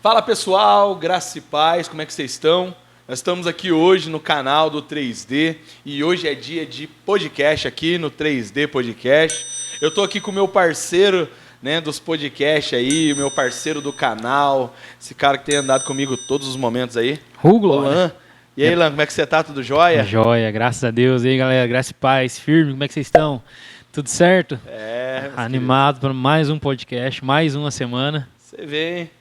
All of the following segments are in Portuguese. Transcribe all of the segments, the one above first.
Fala pessoal, graça e paz, como é que vocês estão? Nós estamos aqui hoje no canal do 3D e hoje é dia de podcast aqui no 3D Podcast. Eu estou aqui com o meu parceiro, dos podcasts aí, o meu parceiro do canal, esse cara que tem andado comigo todos os momentos aí. Lan. E aí, Lan, como é que você tá? Tudo jóia? Jóia, graças a Deus. E aí, galera, graça e paz, firme, como é que vocês estão? Tudo certo? Animado para mais um podcast, mais uma semana. Você vê, hein?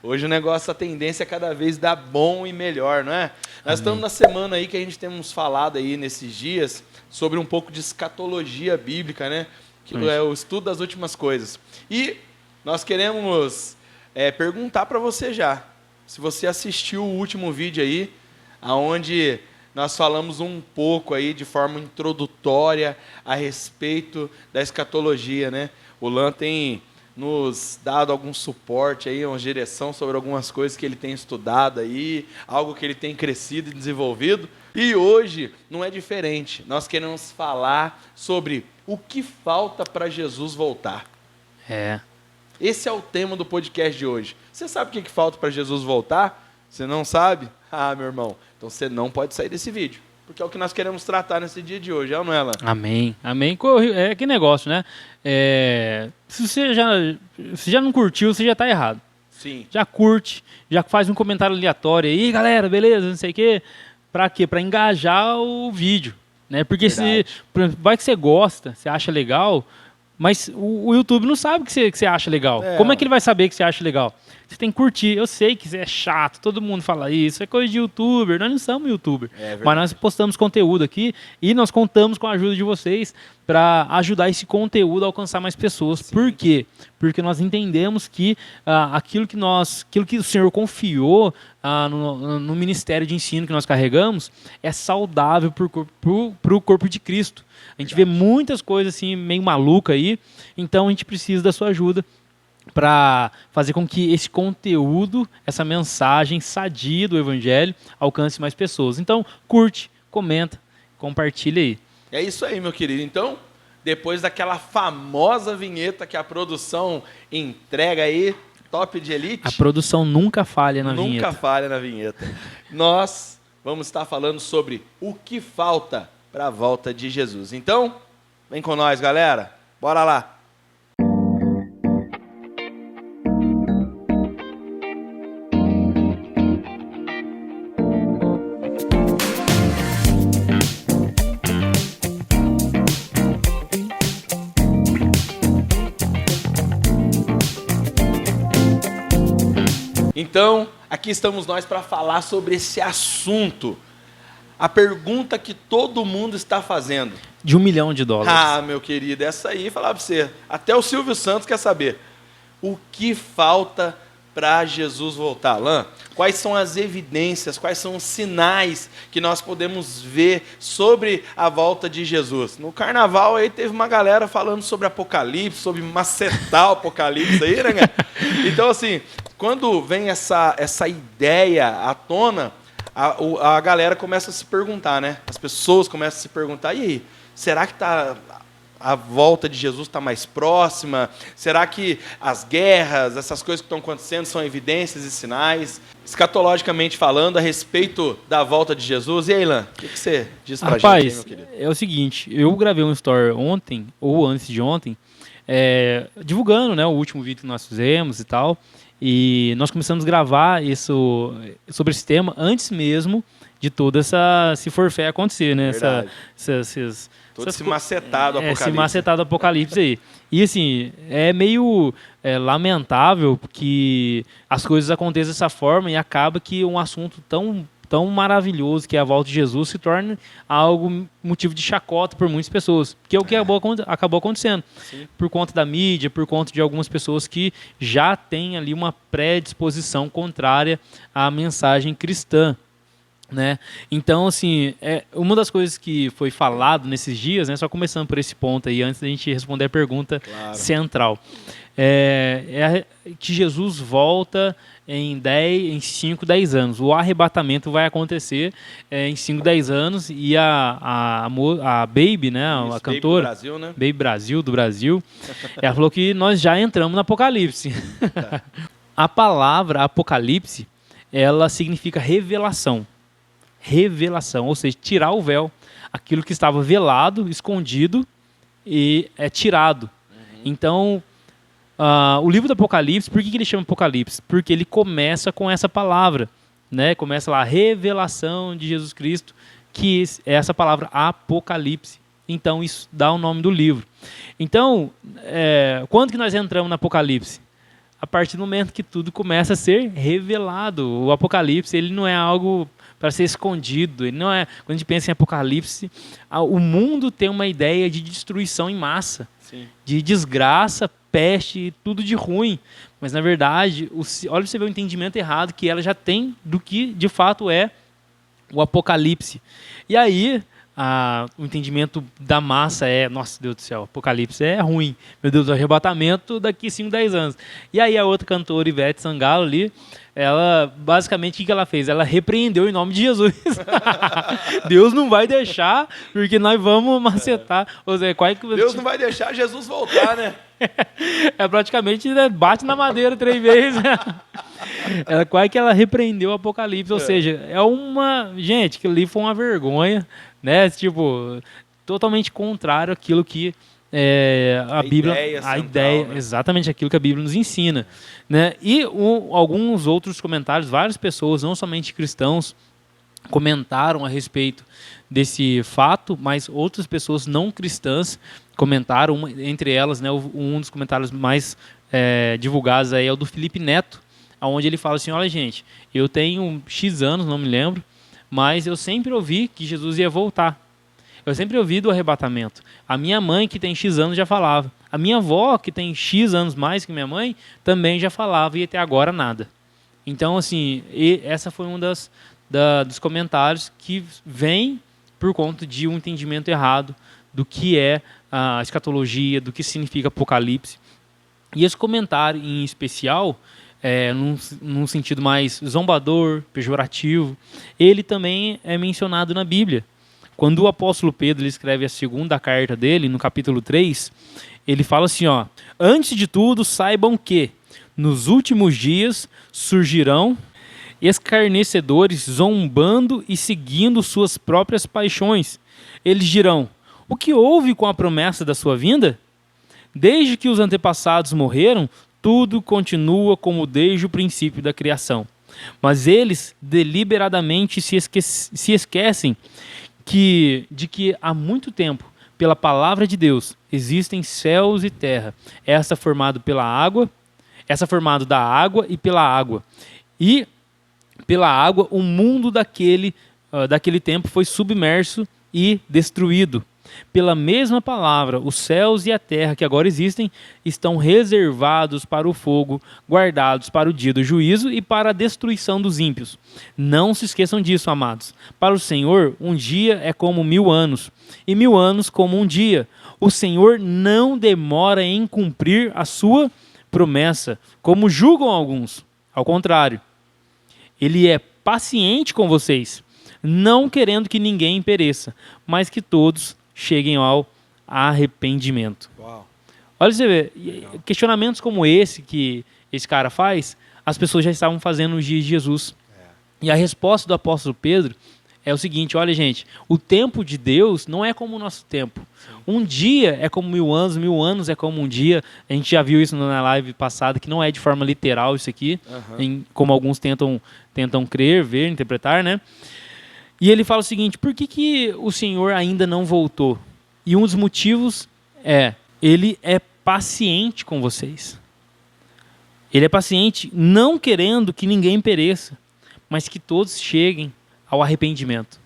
Hoje o negócio, a tendência é cada vez dar bom e melhor, não é? Nós estamos na semana aí que a gente temos falado aí nesses dias sobre um pouco de escatologia bíblica, né? Que é o estudo das últimas coisas. E nós queremos perguntar para você já, se você assistiu o último vídeo aí, onde nós falamos um pouco aí de forma introdutória a respeito da escatologia, né? O Lan tem nos dado algum suporte aí, uma direção sobre algumas coisas que ele tem estudado aí, algo que ele tem crescido e desenvolvido. E hoje não é diferente. Nós queremos falar sobre o que falta para Jesus voltar. Esse é o tema do podcast de hoje. Você sabe o que falta para Jesus voltar? Você não sabe? Ah, meu irmão, então você não pode sair desse vídeo. Porque é o que nós queremos tratar nesse dia de hoje, não é, Lan? Amém, amém. É que negócio, né? Se você já não curtiu, você já tá errado. Sim. Já curte, já faz um comentário aleatório aí, galera, beleza, não sei o quê. Pra quê? Pra engajar o vídeo, né? Porque vai que você gosta, você acha legal, mas o YouTube não sabe que você acha legal. Como é que ele vai saber que você acha legal? Você tem que curtir. Eu sei que é chato, todo mundo fala isso, é coisa de youtuber. Nós não somos youtuber, mas nós postamos conteúdo aqui e nós contamos com a ajuda de vocês para ajudar esse conteúdo a alcançar mais pessoas. Sim. Por quê? Porque nós entendemos que aquilo que o Senhor confiou no ministério de ensino que nós carregamos é saudável para o corpo de Cristo. A gente vê muitas coisas assim meio malucas aí, então a gente precisa da sua ajuda para fazer com que esse conteúdo, essa mensagem sadia do Evangelho alcance mais pessoas. Então, curte, comenta, compartilha aí. É isso aí, meu querido. Então, depois daquela famosa vinheta que a produção entrega aí, top de elite. A produção nunca falha na vinheta. Nunca falha na vinheta. Nós vamos estar falando sobre o que falta para a volta de Jesus. Então, vem com nós, galera. Bora lá. Então, aqui estamos nós para falar sobre esse assunto. A pergunta que todo mundo está fazendo. De $1 milhão. Ah, meu querido, essa aí, falar para você. Até o Silvio Santos quer saber. O que falta para Jesus voltar? Lan, quais são as evidências, quais são os sinais que nós podemos ver sobre a volta de Jesus? No carnaval aí teve uma galera falando sobre Apocalipse, sobre macetar o Apocalipse aí, né? Então, assim, quando vem essa ideia à tona, a galera começa a se perguntar, né? As pessoas começam a se perguntar, e aí, será que a volta de Jesus está mais próxima? Será que as guerras, essas coisas que estão acontecendo são evidências e sinais? Escatologicamente falando, a respeito da volta de Jesus. E aí, Lan, o que você diz pra gente aí, meu querido? É o seguinte, eu gravei um story ontem, ou antes de ontem, divulgando, né, o último vídeo que nós fizemos e tal, e nós começamos a gravar isso, sobre esse tema antes mesmo de toda esse forfé acontecer, né? Todo esse macetado apocalipse. Esse macetado apocalipse aí. E assim, é meio lamentável que as coisas aconteçam dessa forma e acaba que um assunto tão maravilhoso que é a volta de Jesus se torne algo motivo de chacota por muitas pessoas, que é o que acabou acontecendo. Sim. Por conta da mídia, por conta de algumas pessoas que já têm ali uma predisposição contrária à mensagem cristã. Né? Então, assim, uma das coisas que foi falado nesses dias, né, só começando por esse ponto aí, antes da gente responder a pergunta central, que Jesus volta em 5, 10 anos. O arrebatamento vai acontecer em 5, 10 anos e a Baby, né, a cantora, Baby Brasil, né? Baby Brasil, do Brasil, ela falou que nós já entramos no Apocalipse. A palavra Apocalipse, ela significa revelação. Revelação, ou seja, tirar o véu. Aquilo que estava velado, escondido, e é tirado. Então, o livro do Apocalipse, por que ele chama Apocalipse? Porque ele começa com essa palavra, né? Começa lá, a revelação de Jesus Cristo, que é essa palavra Apocalipse. Então, isso dá o nome do livro. Então, quando que nós entramos no Apocalipse? A partir do momento que tudo começa a ser revelado. O Apocalipse, ele não é algo para ser escondido. Ele não é, quando a gente pensa em Apocalipse, o mundo tem uma ideia de destruição em massa. Sim. De desgraça, peste, tudo de ruim. Mas, na verdade, olha, você vê o entendimento errado que ela já tem do que, de fato, é o Apocalipse. E aí, o entendimento da massa nossa, Deus do céu, Apocalipse é ruim. Meu Deus, o arrebatamento daqui 5, 10 anos. E aí a outra cantora, Ivete Sangalo, ali, ela, basicamente, o que ela fez? Ela repreendeu em nome de Jesus. Deus não vai deixar, porque nós vamos macetar. Ou seja, Deus não vai deixar Jesus voltar, né? Praticamente, né, bate na madeira 3 vezes. Quase que ela repreendeu o Apocalipse. Ou seja, gente, aquilo ali foi uma vergonha, né? Tipo, totalmente contrário àquilo que a Bíblia, ideia, né? Exatamente aquilo que a Bíblia nos ensina, né? E alguns outros comentários, várias pessoas, não somente cristãos, comentaram a respeito desse fato, mas outras pessoas não cristãs comentaram, entre elas, né, um dos comentários mais divulgados aí é o do Felipe Neto, onde ele fala assim: olha, gente, eu tenho X anos, não me lembro, mas eu sempre ouvi que Jesus ia voltar. Eu sempre ouvi do arrebatamento. A minha mãe, que tem X anos, já falava. A minha avó, que tem X anos mais que minha mãe, também já falava, e até agora nada. Então, assim, essa foi um dos comentários que vem por conta de um entendimento errado do que é a escatologia, do que significa Apocalipse. E esse comentário, em especial, num sentido mais zombador, pejorativo, ele também é mencionado na Bíblia. Quando o apóstolo Pedro escreve a segunda carta dele, no capítulo 3, ele fala assim, ó: antes de tudo, saibam que nos últimos dias surgirão escarnecedores, zombando e seguindo suas próprias paixões. Eles dirão: o que houve com a promessa da sua vinda? Desde que os antepassados morreram, tudo continua como desde o princípio da criação. Mas eles deliberadamente se esquecem de que há muito tempo, pela palavra de Deus, existem céus e terra. Essa formado da água e pela água. E pela água o mundo daquele tempo foi submerso e destruído. Pela mesma palavra, os céus e a terra que agora existem estão reservados para o fogo, guardados para o dia do juízo e para a destruição dos ímpios. Não se esqueçam disso, amados. Para o Senhor, um dia é como 1000 anos, e 1000 anos como um dia. O Senhor não demora em cumprir a sua promessa, como julgam alguns. Ao contrário, Ele é paciente com vocês, não querendo que ninguém pereça, mas que todos cheguem ao arrependimento. Uau. Olha, você vê, questionamentos como esse que esse cara faz, as pessoas já estavam fazendo nos dias de Jesus. E a resposta do apóstolo Pedro é o seguinte: olha, gente, o tempo de Deus não é como o nosso tempo. Um dia é como 1000 anos, 1000 anos é como um dia. A gente já viu isso na live passada, que não é de forma literal isso aqui, como alguns tentam crer, ver, interpretar, né? E ele fala o seguinte: por que o Senhor ainda não voltou? E um dos motivos Ele é paciente com vocês. Ele é paciente, não querendo que ninguém pereça, mas que todos cheguem ao arrependimento.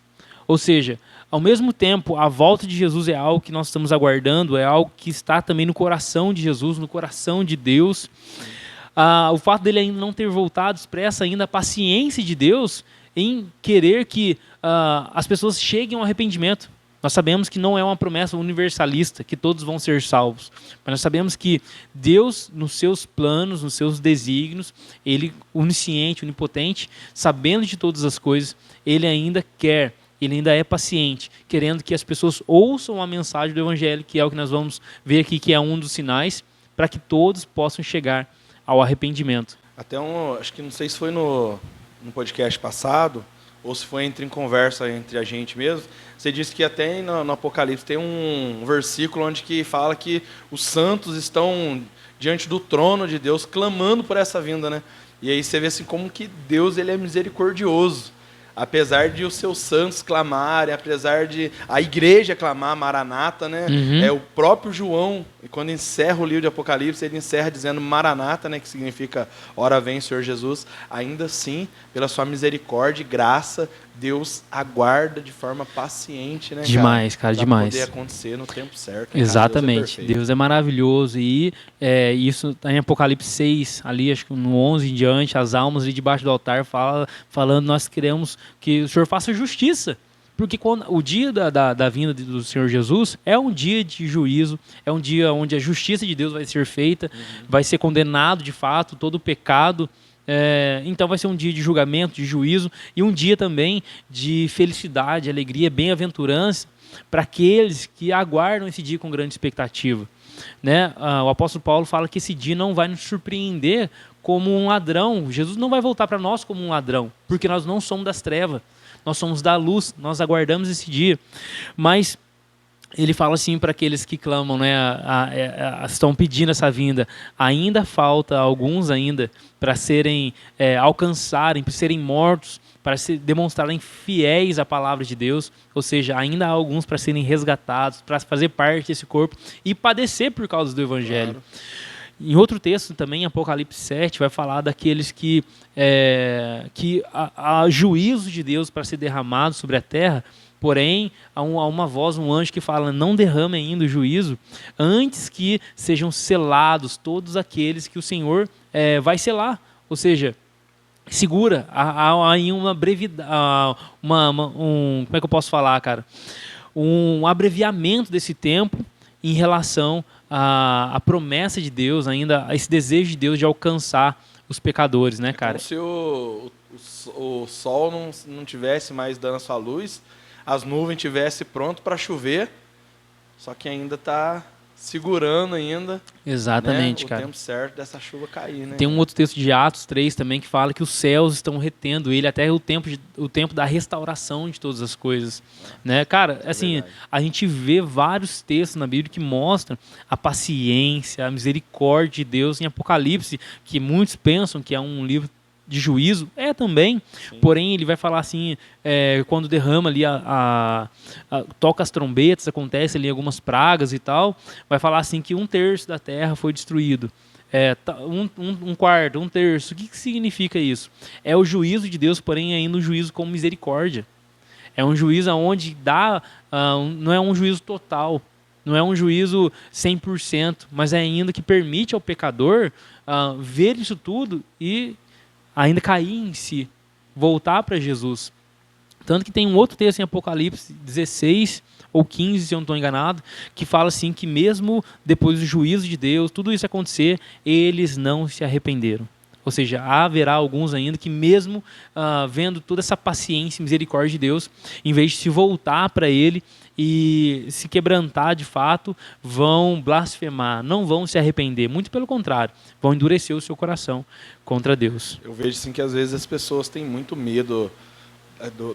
Ou seja, ao mesmo tempo, a volta de Jesus é algo que nós estamos aguardando, é algo que está também no coração de Jesus, no coração de Deus. O fato dele ainda não ter voltado expressa ainda a paciência de Deus em querer que as pessoas cheguem ao arrependimento. Nós sabemos que não é uma promessa universalista, que todos vão ser salvos. Mas nós sabemos que Deus, nos seus planos, nos seus desígnios, Ele, onisciente, onipotente, sabendo de todas as coisas, Ele ainda é paciente, querendo que as pessoas ouçam a mensagem do Evangelho, que é o que nós vamos ver aqui, que é um dos sinais, para que todos possam chegar ao arrependimento. Até acho que não sei se foi no podcast passado, ou se foi em conversa entre a gente mesmo, você disse que até no Apocalipse tem um versículo onde que fala que os santos estão diante do trono de Deus, clamando por essa vinda, né? E aí você vê assim como que Deus ele é misericordioso. Apesar de os seus santos clamarem, apesar de a igreja clamar, Maranata, né? É o próprio João, quando encerra o livro de Apocalipse, ele encerra dizendo Maranata, né? Que significa ora vem, Senhor Jesus. Ainda assim, pela sua misericórdia e graça, Deus aguarda de forma paciente, né? Demais, cara, demais. Para poder acontecer no tempo certo. Né, exatamente. Deus é maravilhoso. E isso está em Apocalipse 6, ali acho que no 11 em diante, as almas ali debaixo do altar falando, nós queremos que o Senhor faça justiça. Porque o dia da vinda do Senhor Jesus é um dia de juízo, é um dia onde a justiça de Deus vai ser feita, vai ser condenado de fato todo o pecado. Então vai ser um dia de julgamento, de juízo, e um dia também de felicidade, alegria, bem-aventurança para aqueles que aguardam esse dia com grande expectativa. Né? O apóstolo Paulo fala que esse dia não vai nos surpreender como um ladrão. Jesus não vai voltar para nós como um ladrão, porque nós não somos das trevas, nós somos da luz, nós aguardamos esse dia. Mas ele fala assim para aqueles que clamam, né, estão pedindo essa vinda. Ainda falta alguns ainda para serem alcançarem, para serem mortos, para se demonstrarem fiéis à palavra de Deus. Ou seja, ainda há alguns para serem resgatados, para fazer parte desse corpo e padecer por causa do Evangelho. Claro. Em outro texto também, Apocalipse 7, vai falar daqueles que há juízo de Deus para ser derramado sobre a terra. Porém, há uma voz, um anjo que fala, não derrame ainda o juízo, antes que sejam selados todos aqueles que o Senhor vai selar. Ou seja, segura, há aí uma brevidade, como é que eu posso falar, cara? Um abreviamento desse tempo em relação à promessa de Deus, ainda a esse desejo de Deus de alcançar os pecadores, né, cara? Como se o sol não tivesse mais dando a sua luz, as nuvens tivessem pronto para chover, só que ainda está segurando ainda. Exatamente, né, cara. O tempo certo dessa chuva cair, né? Tem um outro texto de Atos 3 também que fala que os céus estão retendo ele até o tempo da restauração de todas as coisas, né? Cara, assim, a gente vê vários textos na Bíblia que mostram a paciência, a misericórdia de Deus em Apocalipse, que muitos pensam que é um livro de juízo, também. Sim. Porém ele vai falar assim, quando derrama ali toca as trombetas, acontece ali algumas pragas e tal, vai falar assim que 1/3 da terra foi destruído, um quarto, 1/3. O que significa isso? É o juízo de Deus, porém ainda um juízo com misericórdia. É um juízo onde não é um juízo total, não é um juízo 100%, mas é ainda que permite ao pecador ver isso tudo e ainda cair em si, voltar para Jesus. Tanto que tem um outro texto em Apocalipse 16 ou 15, se eu não estou enganado, que fala assim que mesmo depois do juízo de Deus, tudo isso acontecer, eles não se arrependeram. Ou seja, haverá alguns ainda que mesmo vendo toda essa paciência e misericórdia de Deus, em vez de se voltar para Ele e se quebrantar de fato, vão blasfemar, não vão se arrepender, muito pelo contrário, vão endurecer o seu coração contra Deus. Eu vejo assim que às vezes as pessoas têm muito medo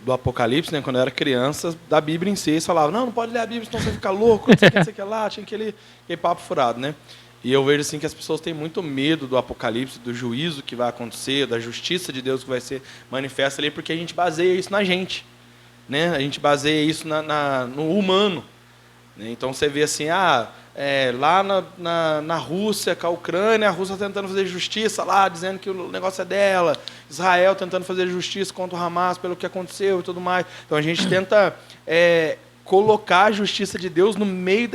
do Apocalipse, né? Quando eu era criança, da Bíblia em si, eles falavam, não pode ler a Bíblia, senão você fica louco, não sei o que, não sei o que lá, tinha aquele papo furado, né? E eu vejo assim que as pessoas têm muito medo do Apocalipse, do juízo que vai acontecer, da justiça de Deus que vai ser manifesta ali, porque a gente baseia isso na gente, né? A gente baseia isso no humano, né? Então você vê assim, lá na Rússia, com a Ucrânia, a Rússia tentando fazer justiça lá, dizendo que o negócio é dela, Israel tentando fazer justiça contra o Hamas pelo que aconteceu e tudo mais. Então a gente tenta colocar a justiça de Deus no meio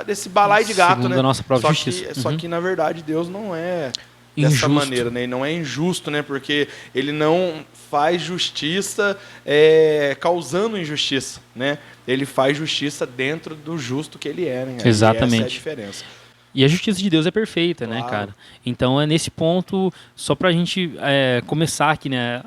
desse balaio de gato, segundo né? A nossa própria justiça. Só que, na verdade, Deus não é dessa maneira, né? Ele não é injusto, né? Porque ele não faz justiça causando injustiça, né? Ele faz justiça dentro do justo que ele é, né? Exatamente. Essa é a diferença. E a justiça de Deus é perfeita, claro, né, cara? Então é nesse ponto, só pra gente começar aqui, né?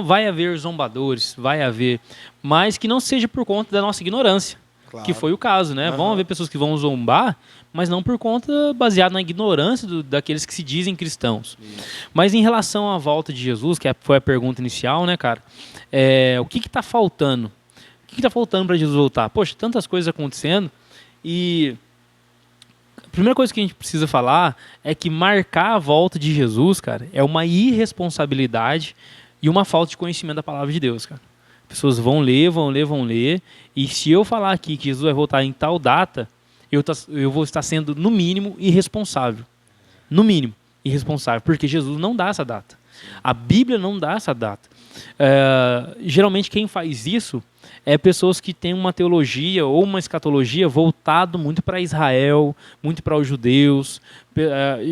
Vai haver zombadores, vai haver, mas que não seja por conta da nossa ignorância. Claro. Que foi o caso, né? Vão haver pessoas que vão zombar, mas não por conta baseado na ignorância daqueles que se dizem cristãos. Isso. Mas em relação à volta de Jesus, que foi a pergunta inicial, né, cara? O que está faltando? O que está faltando para Jesus voltar? Poxa, tantas coisas acontecendo e a primeira coisa que a gente precisa falar é que marcar a volta de Jesus, cara, é uma irresponsabilidade e uma falta de conhecimento da palavra de Deus, cara. Pessoas vão ler, e se eu falar aqui que Jesus vai voltar em tal data, eu vou estar sendo, no mínimo, irresponsável. No mínimo, irresponsável, porque Jesus não dá essa data. A Bíblia não dá essa data. Geralmente quem faz isso é pessoas que têm uma teologia ou uma escatologia voltado muito para Israel, muito para os judeus,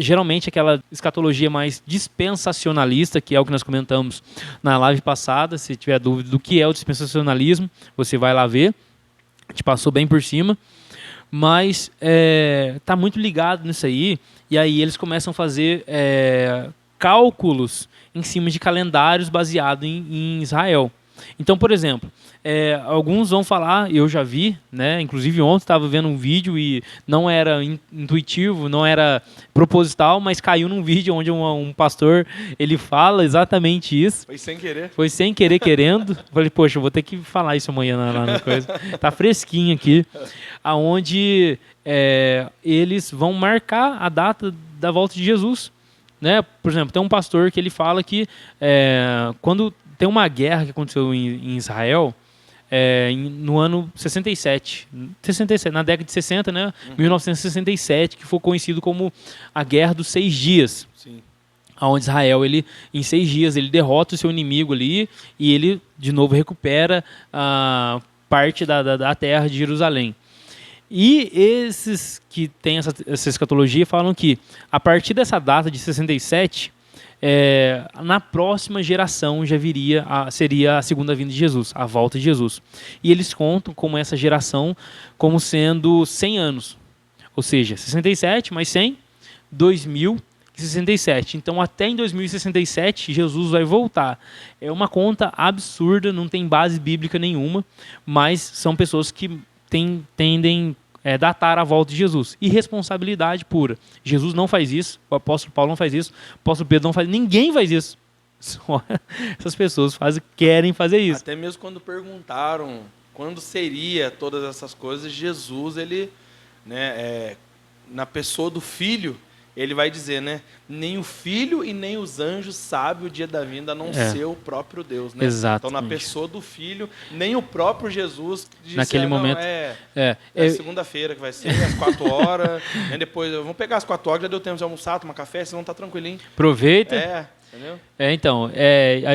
geralmente aquela escatologia mais dispensacionalista, que é o que nós comentamos na live passada. Se tiver dúvida do que é o dispensacionalismo, você vai lá ver, a gente passou bem por cima, mas está muito ligado nisso aí, e aí eles começam a fazer cálculos em cima de calendários baseados em Israel. Então, por exemplo, alguns vão falar, eu já vi, né? Inclusive ontem estava vendo um vídeo e não era intuitivo, não era proposital, mas caiu num vídeo onde um pastor, ele fala exatamente isso. Foi sem querer. Foi sem querer, querendo. Falei, poxa, eu vou ter que falar isso amanhã lá na coisa. Tá fresquinho aqui. Aonde eles vão marcar a data da volta de Jesus. Né? Por exemplo, tem um pastor que ele fala que quando tem uma guerra que aconteceu em Israel no ano 67, na década de 60, né? 1967, que foi conhecido como a Guerra dos 6 Dias. Sim. Onde Israel, em 6 dias, ele derrota o seu inimigo ali e ele, de novo, recupera parte da terra de Jerusalém. E esses que têm essa escatologia falam que, a partir dessa data de 67, na próxima geração já seria a segunda vinda de Jesus, a volta de Jesus. E eles contam como essa geração como sendo 100 anos. Ou seja, 67 mais 100, 2067. Então, até em 2067, Jesus vai voltar. É uma conta absurda, não tem base bíblica nenhuma, mas são pessoas que tendem datar a volta de Jesus. Irresponsabilidade pura. Jesus não faz isso, o apóstolo Paulo não faz isso, o apóstolo Pedro não faz isso, ninguém faz isso. Só essas pessoas querem fazer isso. Até mesmo quando perguntaram quando seria todas essas coisas, Jesus, ele, né, na pessoa do Filho, ele vai dizer, né, nem o Filho e nem os anjos sabem o dia da vinda, a não ser o próprio Deus. Né? Exatamente. Então, na pessoa do Filho, nem o próprio Jesus disse, naquele momento. Segunda-feira que vai ser, às 4 horas. Né, depois, vamos pegar às 4 horas, já deu tempo de almoçar, tomar café, senão tá tranquilinho. Aproveita. Entendeu? Então,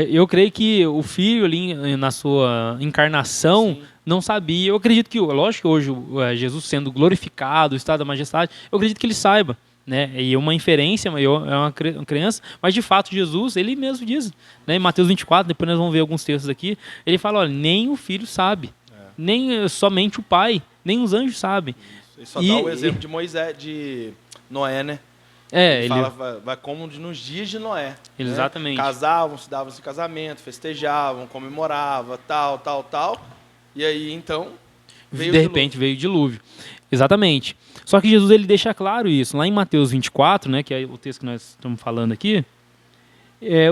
eu creio que o Filho ali, na sua encarnação, não sabia. Eu acredito que, lógico que hoje Jesus sendo glorificado, o estado da majestade, eu acredito que ele saiba. Né? E uma inferência, é uma crença, mas de fato Jesus, ele mesmo diz, né? Em Mateus 24, depois nós vamos ver alguns textos aqui, ele fala, olha, nem o filho sabe, nem somente o pai, nem os anjos sabem. Ele só dá o exemplo de Moisés, de Noé, né? Ele fala, vai como nos dias de Noé. Exatamente. Né? Casavam, se davam-se casamento, festejavam, comemoravam, tal. E aí, então, de repente veio o dilúvio. Exatamente. Só que Jesus, ele deixa claro isso. Lá em Mateus 24, né, que é o texto que nós estamos falando aqui,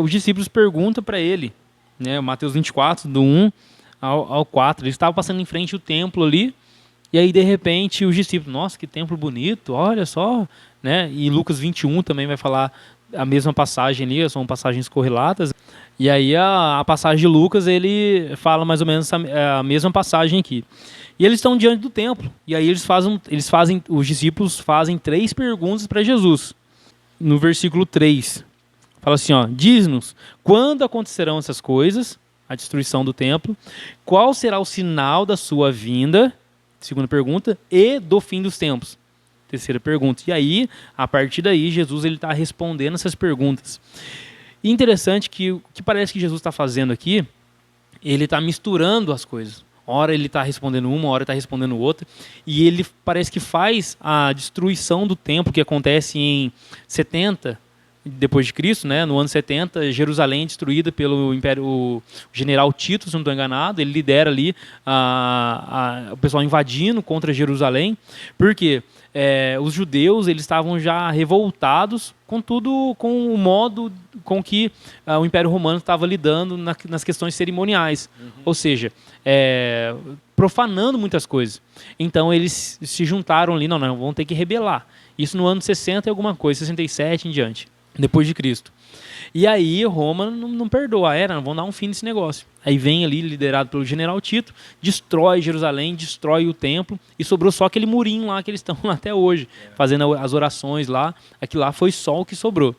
os discípulos perguntam para ele, né, Mateus 24, do 1 ao 4, eles estavam passando em frente ao templo ali, e aí, de repente, os discípulos, nossa, que templo bonito, olha só, né? E Lucas 21 também vai falar a mesma passagem ali, são passagens correlatas. E aí a passagem de Lucas, ele fala mais ou menos a mesma passagem aqui. E eles estão diante do templo. E aí os discípulos fazem 3 perguntas para Jesus. No versículo 3, fala assim, diz-nos, quando acontecerão essas coisas, a destruição do templo, qual será o sinal da sua vinda, segunda pergunta, e do fim dos tempos, terceira pergunta. E aí, a partir daí, Jesus está respondendo essas perguntas. E interessante que o que parece que Jesus está fazendo aqui, ele está misturando as coisas. Ora ele está respondendo uma, ora está respondendo outra. E ele parece que faz a destruição do templo, que acontece em 70 depois de Cristo, né, no ano 70, Jerusalém destruída pelo Império, o general Tito, se não estou enganado, ele lidera ali o pessoal invadindo contra Jerusalém, porque os judeus eles estavam já revoltados com tudo, com o modo com que o Império Romano estava lidando nas questões cerimoniais, ou seja, profanando muitas coisas. Então eles se juntaram ali, não, vão ter que rebelar. Isso no ano 60 e alguma coisa, 67 em diante, depois de Cristo. E aí Roma não perdoa, vão dar um fim nesse negócio. Aí vem ali, liderado pelo general Tito, destrói Jerusalém, destrói o templo, e sobrou só aquele murinho lá que eles estão lá até hoje, fazendo as orações lá. Aquilo lá foi só o que sobrou.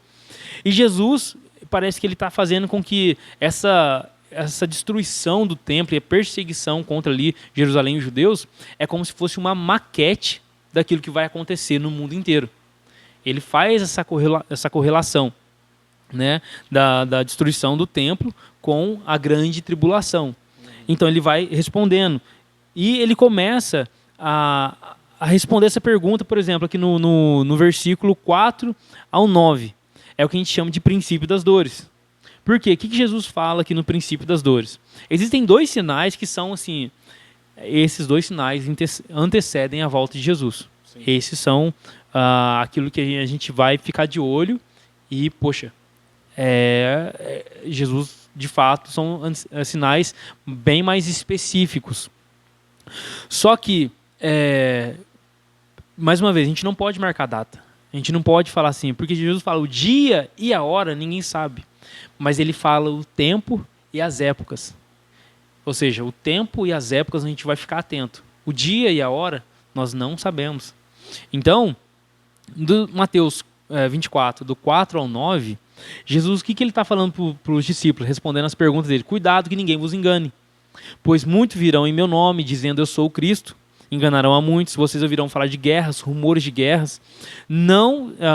E Jesus, parece que ele está fazendo com que essa destruição do templo e a perseguição contra ali Jerusalém e os judeus é como se fosse uma maquete daquilo que vai acontecer no mundo inteiro. Ele faz essa correlação, né, da destruição do templo com a grande tribulação. Então ele vai respondendo. E ele começa a responder essa pergunta, por exemplo, aqui no versículo 4 ao 9. É o que a gente chama de princípio das dores. Por quê? O que Jesus fala aqui no princípio das dores? Existem 2 sinais que são assim, esses 2 sinais antecedem a volta de Jesus. Sim. Esses são aquilo que a gente vai ficar de olho e, poxa, Jesus, de fato, são sinais bem mais específicos. Só que, mais uma vez, a gente não pode marcar data. A gente não pode falar assim, porque Jesus fala o dia e a hora, ninguém sabe. Mas ele fala o tempo e as épocas. Ou seja, o tempo e as épocas a gente vai ficar atento. O dia e a hora, nós não sabemos. Então, do Mateus 24, do 4 ao 9, Jesus, o que ele está falando para os discípulos, respondendo as perguntas dele? Cuidado que ninguém vos engane, pois muitos virão em meu nome, dizendo eu sou o Cristo, enganarão a muitos, vocês ouvirão falar de guerras, rumores de guerras,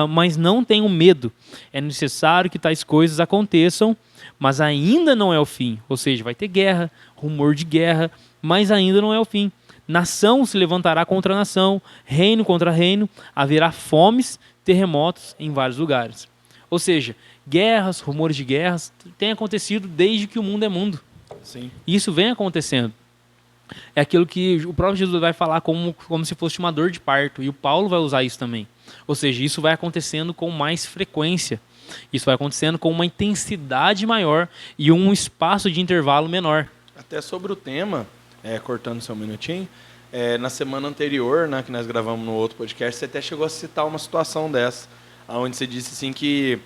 mas não tenham medo, é necessário que tais coisas aconteçam, mas ainda não é o fim, ou seja, vai ter guerra, rumor de guerra, mas ainda não é o fim. Nação se levantará contra nação, reino contra reino, haverá fomes, terremotos em vários lugares. Ou seja, guerras, rumores de guerras, têm acontecido desde que o mundo é mundo. Sim. Isso vem acontecendo. É aquilo que o próprio Jesus vai falar como se fosse uma dor de parto, e o Paulo vai usar isso também. Ou seja, isso vai acontecendo com mais frequência. Isso vai acontecendo com uma intensidade maior e um espaço de intervalo menor. Até sobre o tema, cortando só um minutinho, na semana anterior, né, que nós gravamos no outro podcast, você até chegou a citar uma situação dessa, onde você disse assim que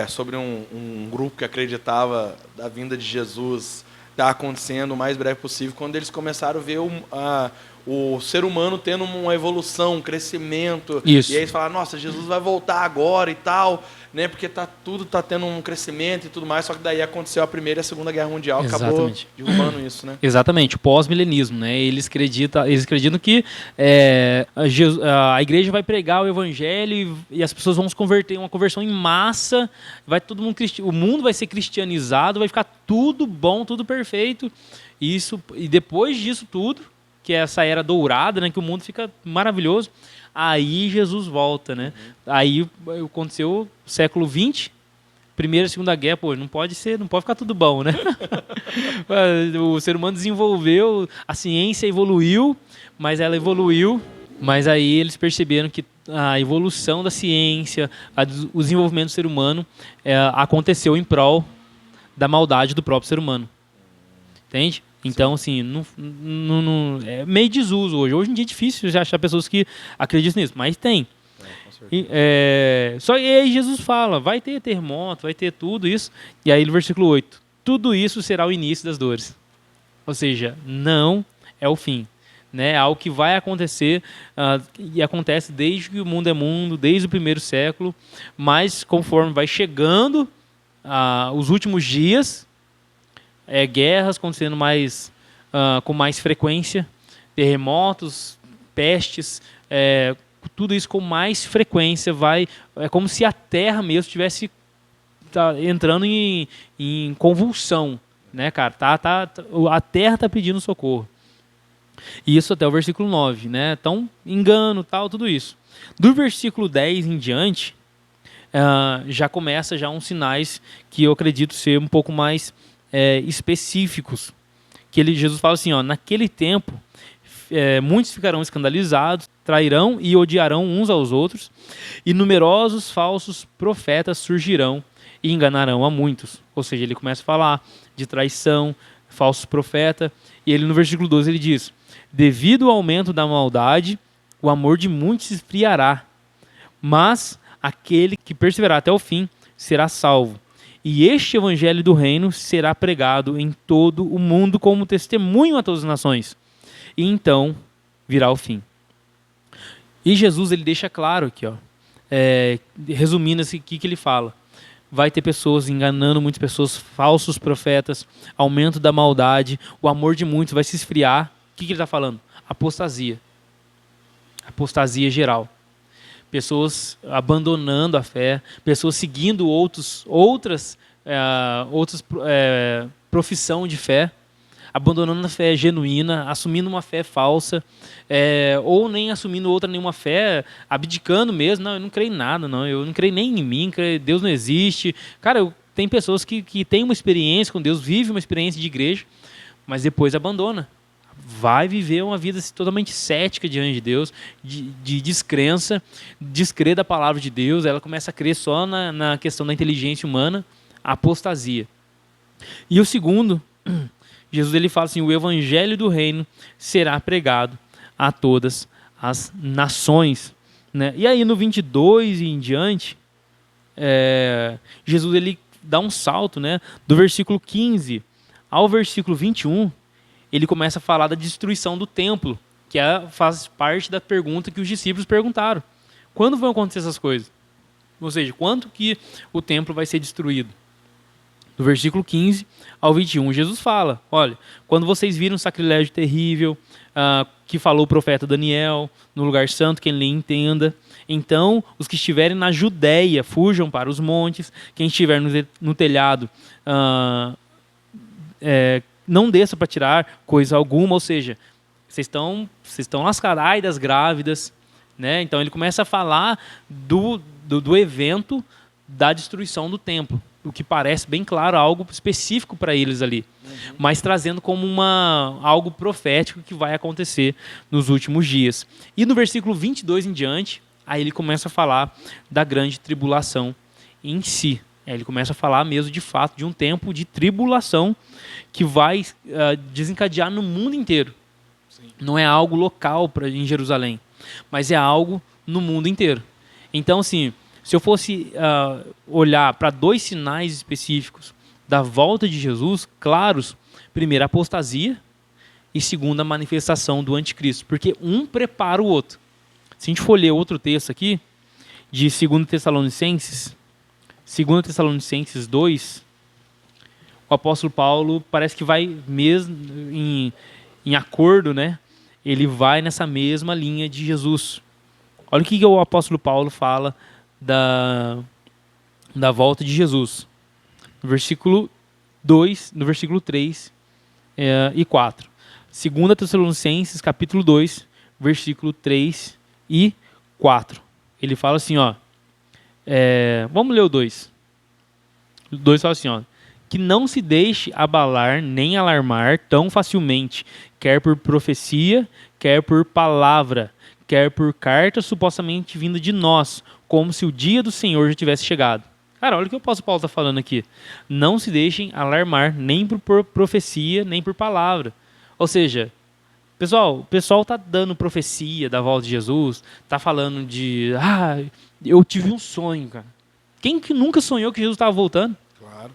sobre um grupo que acreditava da vinda de Jesus estar acontecendo o mais breve possível, quando eles começaram a ver o ser humano tendo uma evolução, um crescimento. Isso. E aí eles falaram, nossa, Jesus vai voltar agora e tal, né? Porque tudo está tendo um crescimento e tudo mais, só que daí aconteceu a Primeira e a Segunda Guerra Mundial, acabou derrubando isso, né? Exatamente, o pós-milenismo, né? Eles acreditam que a igreja vai pregar o evangelho e as pessoas vão se converter, uma conversão em massa, o mundo vai ser cristianizado, vai ficar tudo bom, tudo perfeito. E depois disso tudo, que é essa era dourada, né, que o mundo fica maravilhoso, aí Jesus volta, né? Aí aconteceu o século XX, Primeira e Segunda Guerra, não pode ficar tudo bom, né? O ser humano desenvolveu, a ciência evoluiu, mas ela evoluiu, mas aí eles perceberam que a evolução da ciência, o desenvolvimento do ser humano aconteceu em prol da maldade do próprio ser humano. Entende? Então, assim, é meio desuso hoje. Hoje em dia é difícil já achar pessoas que acreditam nisso, mas tem. Só e aí Jesus fala, vai ter terremoto, vai ter tudo isso. E aí no versículo 8, tudo isso será o início das dores. Ou seja, não é o fim. Né? É algo que vai acontecer e acontece desde que o mundo é mundo, desde o primeiro século, mas conforme vai chegando os últimos dias, guerras acontecendo com mais frequência, terremotos, pestes, tudo isso com mais frequência é como se a Terra mesmo estivesse entrando em convulsão, né, cara? A Terra está pedindo socorro. Isso até o versículo 9, né? Então, engano, tudo isso. Do versículo 10 em diante, já começa já uns sinais que eu acredito ser um pouco mais específicos. Jesus fala assim, ó, naquele tempo, muitos ficarão escandalizados, trairão e odiarão uns aos outros, e numerosos falsos profetas surgirão e enganarão a muitos. Ou seja, ele começa a falar de traição, falsos profetas, e ele no versículo 12 ele diz: devido ao aumento da maldade, o amor de muitos se esfriará, mas aquele que perseverar até o fim será salvo. E este evangelho do reino será pregado em todo o mundo como testemunho a todas as nações. E então virá o fim. E Jesus ele deixa claro aqui, ó, resumindo assim, o que ele fala. Vai ter pessoas enganando muitas pessoas, falsos profetas, aumento da maldade, o amor de muitos vai se esfriar. O que ele está falando? Apostasia. Apostasia geral. Pessoas abandonando a fé, pessoas seguindo outras profissão de fé, abandonando a fé genuína, assumindo uma fé falsa, ou nem assumindo nenhuma fé, abdicando mesmo. Não, eu não creio em nada, não, eu não creio nem em mim, Deus não existe. Cara, tem pessoas que têm uma experiência com Deus, vivem uma experiência de igreja, mas depois abandona. Vai viver uma vida totalmente cética diante de Deus, de descrença, descrer da palavra de Deus. Ela começa a crer só na questão da inteligência humana, a apostasia. E o segundo, Jesus ele fala assim: o evangelho do reino será pregado a todas as nações. Né? E aí no 22 e em diante, Jesus ele dá um salto, né? Do versículo 15 ao versículo 21, ele começa a falar da destruição do templo, que faz parte da pergunta que os discípulos perguntaram. Quando vão acontecer essas coisas? Ou seja, quando que o templo vai ser destruído? Do versículo 15 ao 21, Jesus fala: olha, quando vocês viram um sacrilégio terrível, que falou o profeta Daniel, no lugar santo, quem lhe entenda, então os que estiverem na Judéia fujam para os montes, quem estiver no telhado não desça para tirar coisa alguma. Ou seja, vocês estão lascados, ai das grávidas, né? Então ele começa a falar do evento da destruição do templo, o que parece bem claro, algo específico para eles ali, mas trazendo como algo profético que vai acontecer nos últimos dias. E no versículo 22 em diante, aí ele começa a falar da grande tribulação em si. Ele começa a falar mesmo de fato de um tempo de tribulação que vai desencadear no mundo inteiro. Sim. Não é algo local em Jerusalém, mas é algo no mundo inteiro. Então, assim, se eu fosse olhar para dois sinais específicos da volta de Jesus, claros: primeiro, a apostasia, e segundo, a manifestação do anticristo, porque um prepara o outro. Se a gente for ler outro texto aqui, de 2 Tessalonicenses 2, o apóstolo Paulo parece que vai mesmo em acordo, né? Ele vai nessa mesma linha de Jesus. Olha o que o apóstolo Paulo fala da volta de Jesus. No versículo 2, no versículo 3 e 4. 2 Tessalonicenses, capítulo 2, versículo 3 e 4. Ele fala assim, ó. Vamos ler o 2. O 2 fala assim, ó: que não se deixe abalar nem alarmar tão facilmente, quer por profecia, quer por palavra, quer por carta supostamente vinda de nós, como se o dia do Senhor já tivesse chegado. Cara, olha o que o apóstolo Paulo está falando aqui. Não se deixem alarmar nem por profecia, nem por palavra. Ou seja, o pessoal está dando profecia da volta de Jesus, está falando de... eu tive um sonho, cara. Quem que nunca sonhou que Jesus estava voltando? Claro.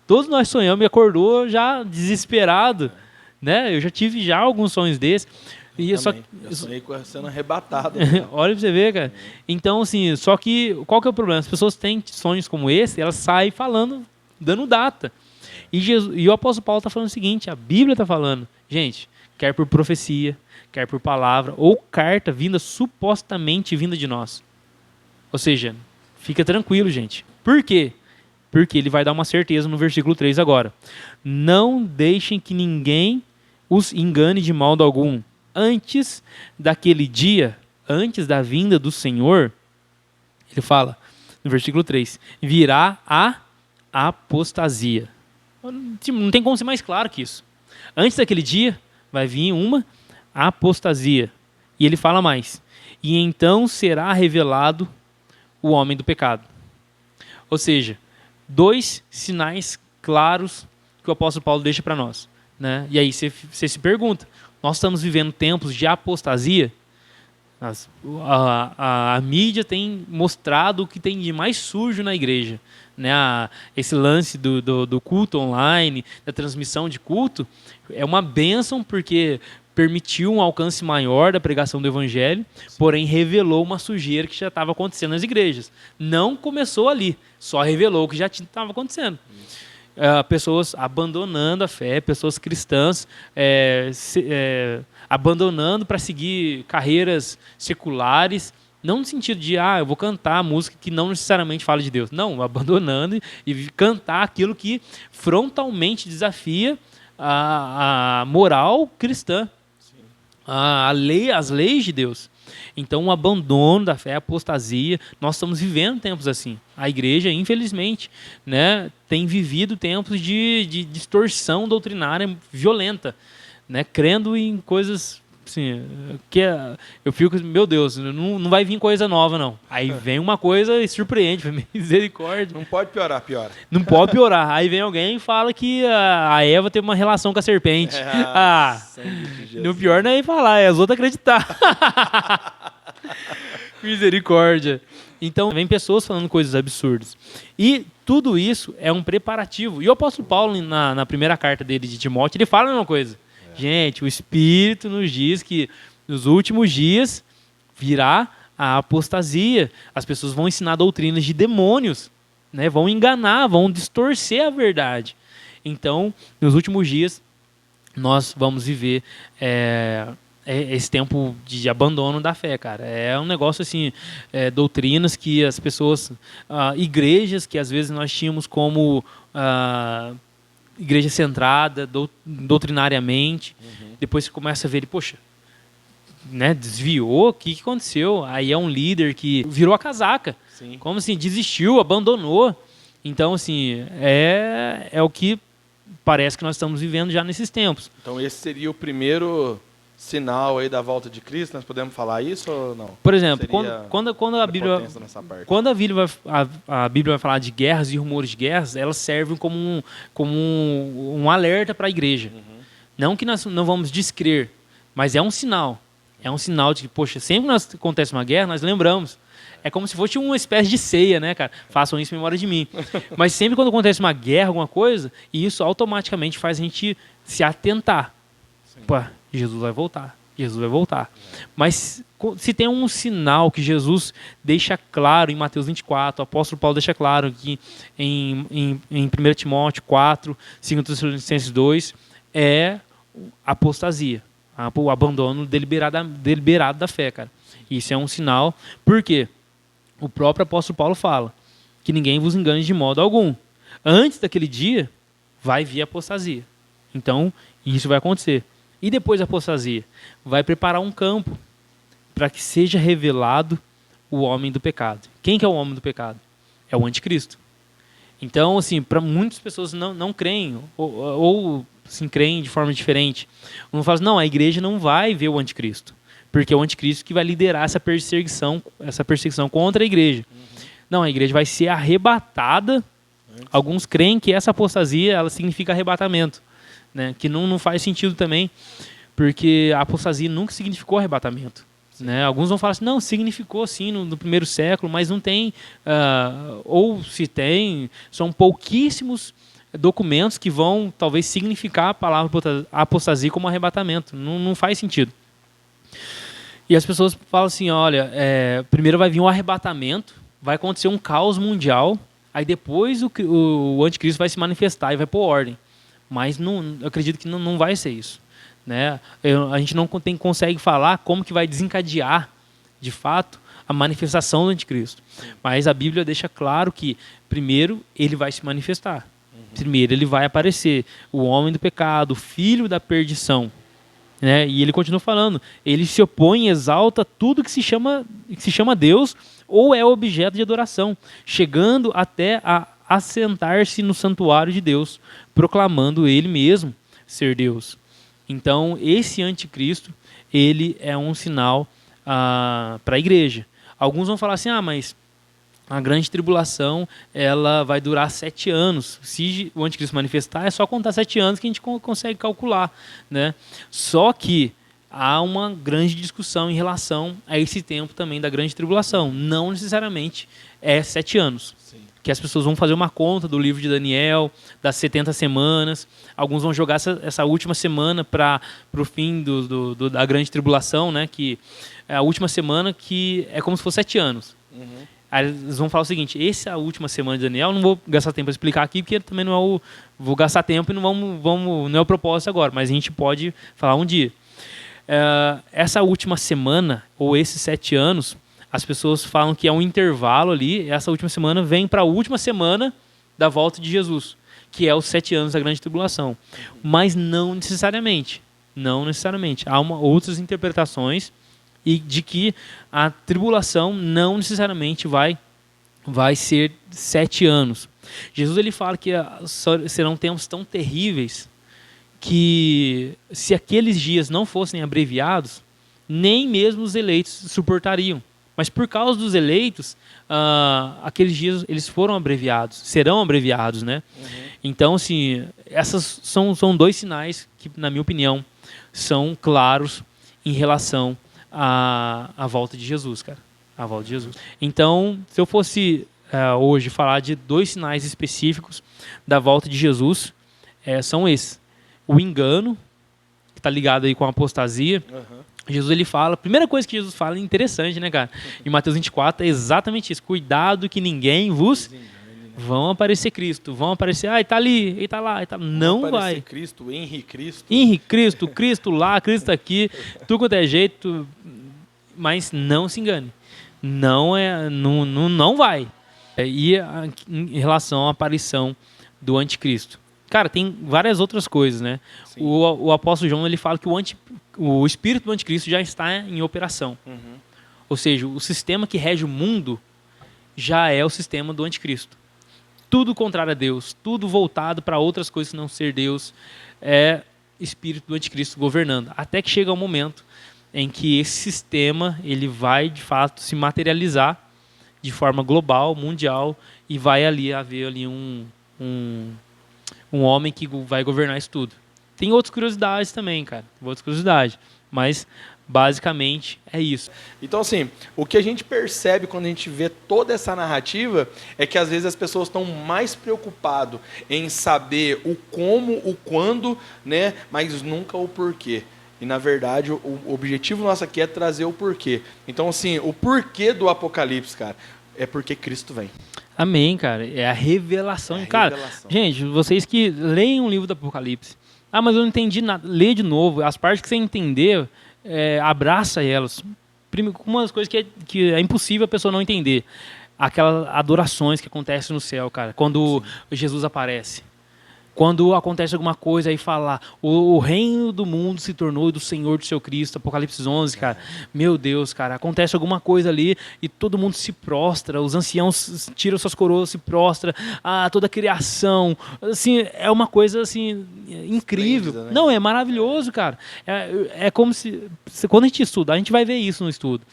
Todos nós sonhamos e acordou já desesperado. Né? Eu já tive alguns sonhos desses. Eu sonhei sendo arrebatado. Olha pra você ver, cara. Então, assim, só que qual que é o problema? As pessoas têm sonhos como esse, elas saem falando, dando data. E o apóstolo Paulo está falando o seguinte: a Bíblia está falando, gente, quer por profecia, quer por palavra, ou carta supostamente vinda de nós. Ou seja, fica tranquilo, gente. Por quê? Porque ele vai dar uma certeza no versículo 3 agora. Não deixem que ninguém os engane de modo algum. Antes daquele dia, antes da vinda do Senhor, ele fala, no versículo 3, virá a apostasia. Não tem como ser mais claro que isso. Antes daquele dia, vai vir uma apostasia. E ele fala mais. E então será revelado o homem do pecado. Ou seja, 2 sinais claros que o apóstolo Paulo deixa para nós. Né? E aí você se pergunta, nós estamos vivendo tempos de apostasia? A mídia tem mostrado o que tem de mais sujo na igreja. Né? Esse lance do culto online, da transmissão de culto, é uma bênção porque permitiu um alcance maior da pregação do evangelho, porém revelou uma sujeira que já estava acontecendo nas igrejas. Não começou ali, só revelou o que já estava acontecendo. Pessoas abandonando a fé, pessoas cristãs abandonando para seguir carreiras seculares, não no sentido de, eu vou cantar música que não necessariamente fala de Deus. Não, abandonando e cantar aquilo que frontalmente desafia a moral cristã, as leis de Deus. Então, o abandono da fé, a apostasia, nós estamos vivendo tempos assim. A igreja, infelizmente, né, tem vivido tempos de distorção doutrinária violenta, né, crendo em coisas assim, que eu fico, meu Deus, não vai vir coisa nova, não. Aí vem uma coisa e surpreende, misericórdia. Não pode piorar, piora. Não pode piorar. Aí vem alguém e fala que a Eva teve uma relação com a serpente. No pior não é ir falar, é as outras acreditar. Misericórdia. Então, vem pessoas falando coisas absurdas. E tudo isso é um preparativo. E o apóstolo Paulo, na primeira carta dele de Timóteo, ele fala a mesma coisa. Gente, o Espírito nos diz que nos últimos dias virá a apostasia. As pessoas vão ensinar doutrinas de demônios, né? Vão enganar, vão distorcer a verdade. Então, nos últimos dias, nós vamos viver esse tempo de abandono da fé, cara. É um negócio assim, doutrinas que as pessoas, igrejas que às vezes nós tínhamos como igreja centrada, doutrinariamente, depois você começa a ver, poxa, né, desviou, o que aconteceu? Aí é um líder que virou a casaca. Sim. Como assim, desistiu, abandonou. Então, assim, é o que parece que nós estamos vivendo já nesses tempos. Então, esse seria o primeiro sinal aí da volta de Cristo? Nós podemos falar isso ou não? Por exemplo, quando a Bíblia, a Bíblia vai falar de guerras e rumores de guerras, elas servem como um alerta para a igreja. Não que nós não vamos descrer, mas é um sinal. É um sinal de que, poxa, sempre que acontece uma guerra, nós lembramos. É como se fosse uma espécie de ceia, né, cara? Façam isso em memória de mim. Mas sempre quando acontece uma guerra, alguma coisa, isso automaticamente faz a gente se atentar. Pô, Jesus vai voltar. Jesus vai voltar. Mas se tem um sinal que Jesus deixa claro em Mateus 24, o apóstolo Paulo deixa claro aqui em 1 Timóteo 4, 2 Tessalonicenses 2, é a apostasia, o abandono deliberado da fé, cara. Isso é um sinal, porque o próprio apóstolo Paulo fala que ninguém vos engane de modo algum. Antes daquele dia, vai vir a apostasia. Então, isso vai acontecer. E depois da apostasia, vai preparar um campo para que seja revelado o homem do pecado. Quem que é o homem do pecado? É o anticristo. Então, assim, para muitas pessoas não creem, ou sim, creem de forma diferente. Um fala assim, não, a igreja não vai ver o anticristo, porque é o anticristo que vai liderar essa perseguição contra a igreja. Não, a igreja vai ser arrebatada. Alguns creem que essa apostasia ela significa arrebatamento. Né, que não faz sentido também, porque a apostasia nunca significou arrebatamento. Né? Alguns vão falar assim, não, significou sim no primeiro século, mas não tem, ou se tem, são pouquíssimos documentos que vão talvez significar a palavra apostasia como arrebatamento. Não faz sentido. E as pessoas falam assim, olha, primeiro vai vir um arrebatamento, vai acontecer um caos mundial, aí depois o anticristo vai se manifestar e vai pôr ordem. Mas eu acredito que não vai ser isso. Né? A gente não consegue falar como que vai desencadear, de fato, a manifestação do anticristo. Mas a Bíblia deixa claro que, primeiro, ele vai se manifestar. Primeiro, ele vai aparecer. O homem do pecado, o filho da perdição. Né? E ele continua falando. Ele se opõe e exalta tudo que se chama Deus ou é objeto de adoração, chegando até a assentar-se no santuário de Deus, proclamando ele mesmo ser Deus. Então, esse anticristo, ele é um sinal para a igreja. Alguns vão falar assim, mas a grande tribulação ela vai durar 7 anos. Se o anticristo manifestar, é só contar 7 anos que a gente consegue calcular, né? Só que há uma grande discussão em relação a esse tempo também da grande tribulação. Não necessariamente é 7 anos. Sim. Que as pessoas vão fazer uma conta do livro de Daniel, das 70 semanas. Alguns vão jogar essa última semana para o fim da grande tribulação, né? Que é a última semana que é como se fosse 7 anos. Uhum. Aí eles vão falar o seguinte, essa é a última semana de Daniel, não vou gastar tempo para explicar aqui, porque também não é vou gastar tempo e não é o propósito agora, mas a gente pode falar um dia. Essa última semana, ou esses 7 anos, as pessoas falam que é um intervalo ali, essa última semana vem para a última semana da volta de Jesus, que é os 7 anos da grande tribulação. Mas não necessariamente. Não necessariamente. Há outras interpretações e de que a tribulação não necessariamente vai ser 7 anos. Jesus ele fala que serão tempos tão terríveis que se aqueles dias não fossem abreviados, nem mesmo os eleitos suportariam. Mas por causa dos eleitos, aqueles dias eles foram abreviados, serão abreviados, né? Uhum. Então, assim, essas são 2 sinais que, na minha opinião, são claros em relação à volta de Jesus, cara. A volta de Jesus. Então, se eu fosse hoje falar de 2 sinais específicos da volta de Jesus, são esses. O engano, que está ligado aí com a apostasia. Uhum. Jesus ele fala, a primeira coisa que Jesus fala é interessante, né, cara? Em Mateus 24 é exatamente isso. Cuidado que ninguém vos... Vão aparecer Cristo, vão aparecer, está ali, ele está lá, não vai. Vão aparecer Cristo, Cristo. Cristo, Cristo lá, Cristo aqui, tudo quanto é jeito, mas não se engane. Não vai. E em relação à aparição do anticristo. Cara, tem várias outras coisas, né? O apóstolo João ele fala que o espírito do anticristo já está em operação. Uhum. Ou seja, o sistema que rege o mundo já é o sistema do anticristo. Tudo contrário a Deus, tudo voltado para outras coisas que não ser Deus, é espírito do anticristo governando. Até que chega um momento em que esse sistema ele vai, de fato, se materializar de forma global, mundial, e vai haver ali um homem que vai governar isso tudo. Tem outras curiosidades também, cara. Mas basicamente é isso. Então, assim, o que a gente percebe quando a gente vê toda essa narrativa é que às vezes as pessoas estão mais preocupadas em saber o como, o quando, né? Mas nunca o porquê. E, na verdade, o objetivo nosso aqui é trazer o porquê. Então, assim, o porquê do Apocalipse, cara, é porque Cristo vem. Amém, cara. É a revelação. Cara, gente, vocês que leem um livro do Apocalipse, mas eu não entendi nada. Lê de novo. As partes que você entender, abraça elas. Uma das coisas que é impossível a pessoa não entender. Aquelas adorações que acontecem no céu, cara. Quando Jesus aparece. Quando acontece alguma coisa aí fala, o reino do mundo se tornou do Senhor do seu Cristo, Apocalipse 11, cara. Meu Deus, cara, acontece alguma coisa ali e todo mundo se prostra, os anciãos tiram suas coroas, se prostra, toda a criação, assim, é uma coisa assim incrível. Né? Não, é maravilhoso, cara. É como se quando a gente estuda, a gente vai ver isso no estudo.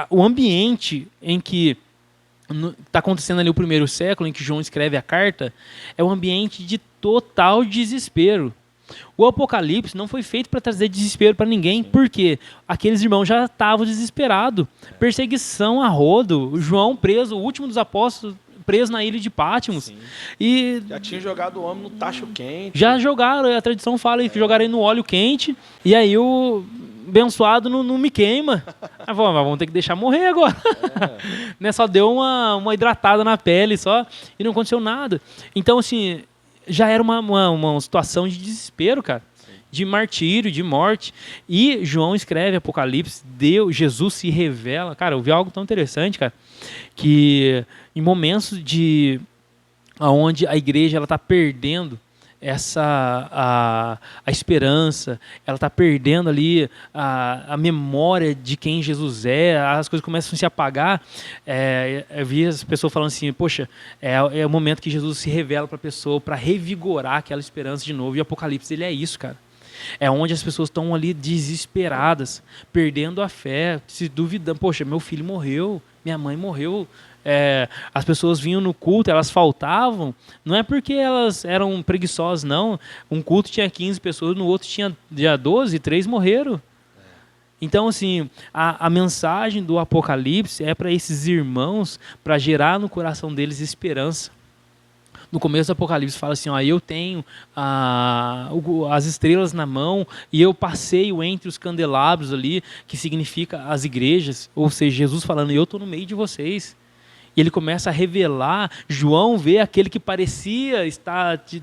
O ambiente em que está acontecendo ali o 1º século, em que João escreve a carta, é um ambiente de total desespero. O Apocalipse não foi feito para trazer desespero para ninguém, porque aqueles irmãos já estavam desesperados. Perseguição a rodo, João preso, o último dos apóstolos, preso na ilha de Patmos. Sim. E já tinham jogado o homem no tacho quente. Já jogaram, a tradição fala que jogaram ele no óleo quente, e aí o abençoado não me queima. Mas vamos ter que deixar morrer agora. Né? Só deu uma hidratada na pele só e não aconteceu nada. Então, assim, já era uma situação de desespero, cara. Sim. De martírio, de morte. E João escreve Apocalipse, Jesus se revela. Cara, eu vi algo tão interessante, cara, que em momentos onde a igreja está perdendo a esperança, ela está perdendo ali a memória de quem Jesus é, as coisas começam a se apagar. Eu vi as pessoas falando assim, poxa, é o momento que Jesus se revela para a pessoa para revigorar aquela esperança de novo. E o Apocalipse, ele é isso, cara. É onde as pessoas estão ali desesperadas, perdendo a fé, se duvidando. Poxa, meu filho morreu, minha mãe morreu. As pessoas vinham no culto, elas faltavam, não é porque elas eram preguiçosas, não. Um culto tinha 15 pessoas, no outro tinha 12, 3 morreram. Então, assim, a mensagem do Apocalipse é para esses irmãos, para gerar no coração deles esperança. No começo do Apocalipse fala assim, ó, eu tenho as estrelas na mão e eu passeio entre os candelabros ali, que significa as igrejas, ou seja, Jesus falando, eu estou no meio de vocês. E ele começa a revelar, João vê aquele que parecia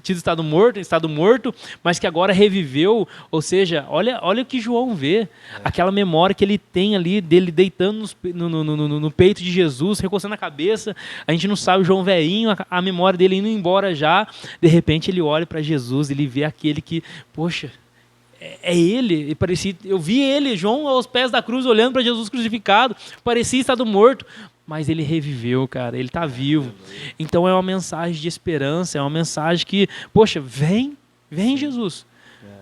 tido estado morto, mas que agora reviveu. Ou seja, olha o que João vê, aquela memória que ele tem ali, dele deitando no peito de Jesus, recostando a cabeça. A gente não sabe, o João velhinho, a memória dele indo embora já. De repente ele olha para Jesus, ele vê aquele que, poxa, é ele, parecia, eu vi ele, João aos pés da cruz, olhando para Jesus crucificado, parecia estado morto, mas ele reviveu, cara, ele está vivo. Então é uma mensagem de esperança, é uma mensagem que, poxa, vem Jesus,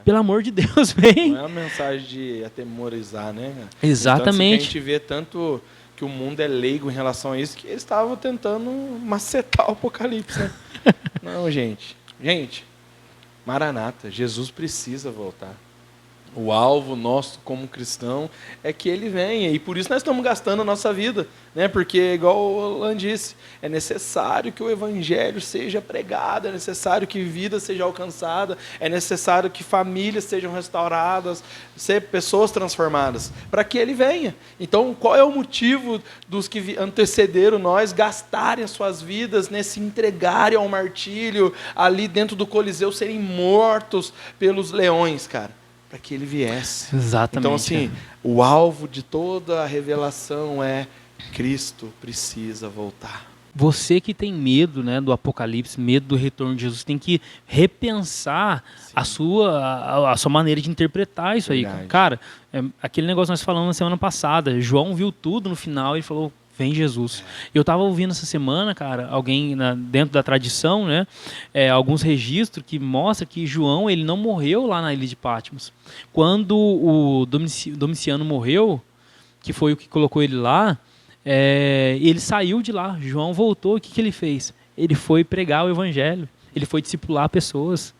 pelo amor de Deus, vem. Não é uma mensagem de atemorizar, né? Exatamente. Então, a gente vê tanto que o mundo é leigo em relação a isso, que eles estavam tentando macetar o Apocalipse, né? Não, gente, Maranata, Jesus precisa voltar. O alvo nosso como cristão é que ele venha, e por isso nós estamos gastando a nossa vida, né? Porque, igual o Alan disse, é necessário que o evangelho seja pregado, é necessário que vida seja alcançada, é necessário que famílias sejam restauradas, pessoas transformadas, para que ele venha. Então, qual é o motivo dos que antecederam nós gastarem as suas vidas, né, se entregarem ao martírio, ali dentro do Coliseu, serem mortos pelos leões, cara? Para que ele viesse. Exatamente. Então, assim, o alvo de toda a revelação é Cristo precisa voltar. Você que tem medo, né, do Apocalipse, medo do retorno de Jesus, tem que repensar a sua maneira de interpretar isso. Verdade. Aí. Cara, aquele negócio que nós falamos na semana passada, João viu tudo no final e falou, vem Jesus. Eu estava ouvindo essa semana, cara, alguém dentro da tradição, né, alguns registros que mostram que João, ele não morreu lá na ilha de Patmos. Quando o Domiciano morreu, que foi o que colocou ele lá, ele saiu de lá. João voltou, o que ele fez? Ele foi pregar o evangelho, ele foi discipular pessoas.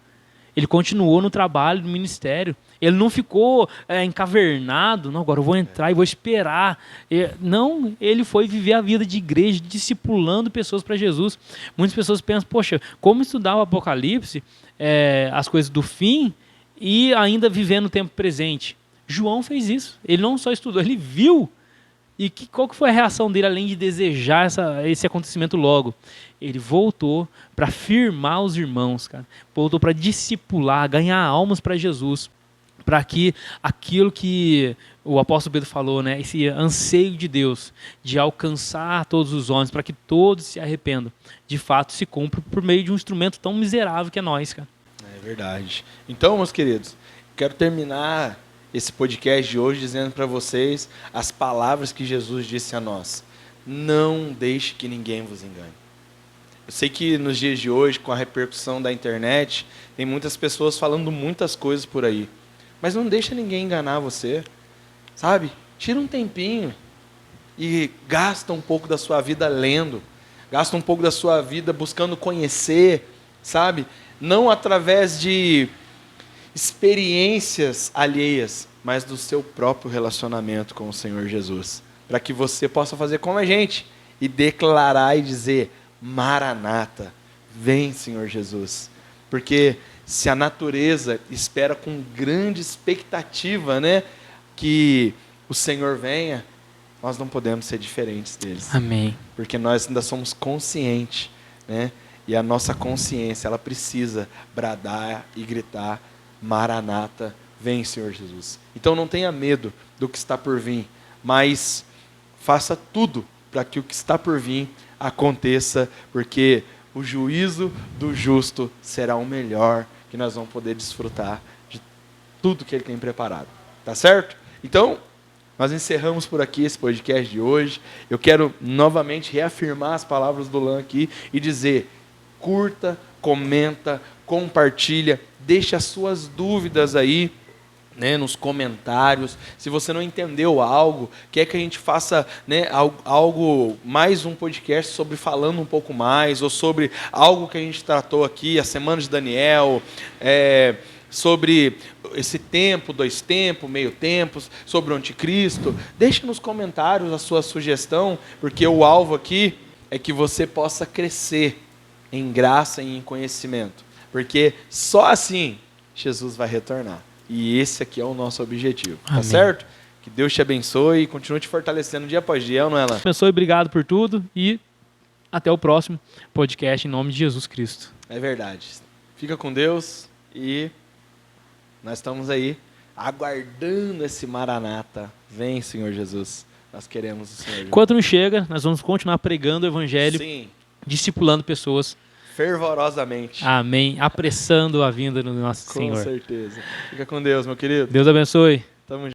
Ele continuou no trabalho, no ministério. Ele não ficou encavernado, não, agora eu vou entrar e vou esperar. Não, ele foi viver a vida de igreja, discipulando pessoas para Jesus. Muitas pessoas pensam, poxa, como estudar o Apocalipse, as coisas do fim, e ainda viver no tempo presente? João fez isso. Ele não só estudou, ele viu. E qual que foi a reação dele, além de desejar esse acontecimento logo? Ele voltou para firmar os irmãos, cara. Voltou para discipular, ganhar almas para Jesus. Para que aquilo que o apóstolo Pedro falou, né, esse anseio de Deus de alcançar todos os homens, para que todos se arrependam, de fato se cumpra por meio de um instrumento tão miserável que é nós, cara. É verdade. Então, meus queridos, quero terminar esse podcast de hoje dizendo para vocês as palavras que Jesus disse a nós. Não deixe que ninguém vos engane. Eu sei que nos dias de hoje, com a repercussão da internet, tem muitas pessoas falando muitas coisas por aí. Mas não deixa ninguém enganar você, sabe? Tira um tempinho e gasta um pouco da sua vida lendo. Gasta um pouco da sua vida buscando conhecer, sabe? Não através de experiências alheias, mas do seu próprio relacionamento com o Senhor Jesus. Para que você possa fazer como a gente e declarar e dizer, Maranata, vem Senhor Jesus. Porque se a natureza espera com grande expectativa, né, que o Senhor venha, nós não podemos ser diferentes deles. Amém. Porque nós ainda somos conscientes, né? E a nossa consciência, ela precisa bradar e gritar, Maranata, vem Senhor Jesus. Então não tenha medo do que está por vir, mas faça tudo para que o que está por vir aconteça, porque o juízo do justo será o melhor que nós vamos poder desfrutar de tudo que Ele tem preparado. Tá certo? Então, nós encerramos por aqui esse podcast de hoje. Eu quero novamente reafirmar as palavras do Lan aqui e dizer: curta, comenta, compartilha, deixa as suas dúvidas aí, né, nos comentários. Se você não entendeu algo, quer que a gente faça, né, algo, mais um podcast sobre falando um pouco mais, ou sobre algo que a gente tratou aqui, a Semana de Daniel, sobre esse tempo, 2 tempos, meio tempos, sobre o anticristo, deixe nos comentários a sua sugestão, porque o alvo aqui é que você possa crescer em graça e em conhecimento, porque só assim Jesus vai retornar. E esse aqui é o nosso objetivo. Amém. Tá certo? Que Deus te abençoe e continue te fortalecendo dia após dia, não é, Lan? Abençoe, obrigado por tudo e até o próximo podcast em nome de Jesus Cristo. É verdade. Fica com Deus e nós estamos aí aguardando esse Maranata. Vem, Senhor Jesus. Nós queremos o Senhor. Enquanto não chega, nós vamos continuar pregando o Evangelho, sim, discipulando pessoas. Fervorosamente. Amém. Apressando a vinda do nosso Senhor. Com certeza. Fica com Deus, meu querido. Deus abençoe. Tamo junto.